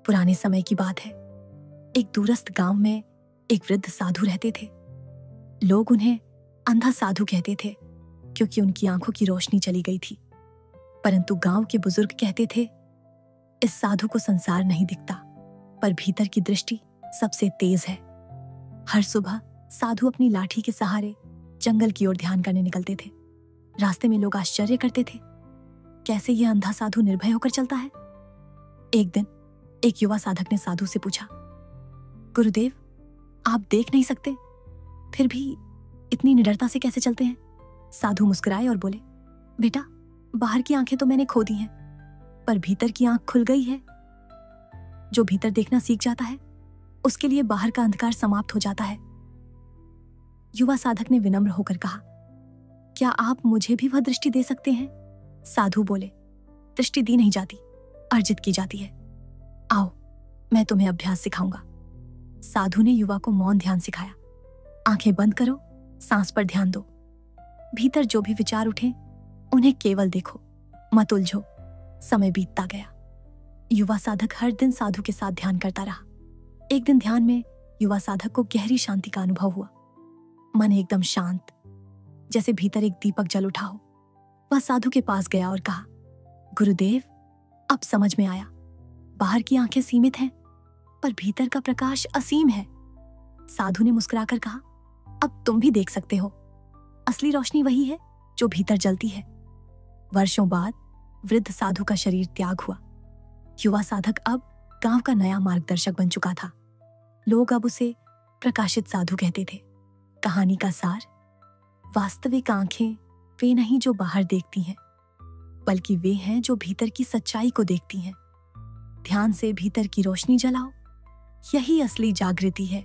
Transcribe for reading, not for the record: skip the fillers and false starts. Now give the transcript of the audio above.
पुराने समय की बात है। एक दूरस्थ गांव में एक वृद्ध साधु रहते थे। लोग उन्हें अंधा साधु कहते थे क्योंकि उनकी आंखों की रोशनी चली गई थी। परंतु गांव के बुजुर्ग कहते थे, इस साधु को संसार नहीं दिखता, पर भीतर की दृष्टि सबसे तेज है। हर सुबह साधु अपनी लाठी के सहारे जंगल की ओर ध्यान करने निकलते थे। रास्ते में लोग आश्चर्य करते थे, कैसे यह अंधा साधु निर्भय होकर चलता है। एक दिन एक युवा साधक ने साधु से पूछा, गुरुदेव, आप देख नहीं सकते, फिर भी इतनी निडरता से कैसे चलते हैं? साधु मुस्कुराए और बोले, बेटा, बाहर की आंखें तो मैंने खो दी हैं, पर भीतर की आंख खुल गई है। जो भीतर देखना सीख जाता है, उसके लिए बाहर का अंधकार समाप्त हो जाता है। युवा साधक ने विनम्र होकर कहा, क्या आप मुझे भी वह दृष्टि दे सकते हैं? साधु बोले, दृष्टि दी नहीं जाती, अर्जित की जाती है। आओ, मैं तुम्हें अभ्यास सिखाऊंगा। साधु ने युवा को मौन ध्यान सिखाया। आंखें बंद करो, सांस पर ध्यान दो। भीतर जो भी विचार उठे उन्हें केवल देखो, मत उलझो। समय बीतता गया। युवा साधक हर दिन साधु के साथ ध्यान करता रहा। एक दिन ध्यान में युवा साधक को गहरी शांति का अनुभव हुआ। मन एकदम शांत, जैसे भीतर एक दीपक जल उठा हो। वह साधु के पास गया और कहा, गुरुदेव, अब समझ में आया, बाहर की आंखें सीमित हैं, पर भीतर का प्रकाश असीम है। साधु ने मुस्कुराकर कहा, अब तुम भी देख सकते हो, असली रोशनी वही है जो भीतर जलती है। वर्षों बाद वृद्ध साधु का शरीर त्याग हुआ। युवा साधक अब गांव का नया मार्गदर्शक बन चुका था। लोग अब उसे प्रकाशित साधु कहते थे। कहानी का सार, वास्तविक आंखें वे नहीं जो बाहर देखती हैं, बल्कि वे हैं जो भीतर की सच्चाई को देखती हैं। ध्यान से भीतर की रोशनी जलाओ, यही असली जागृति है।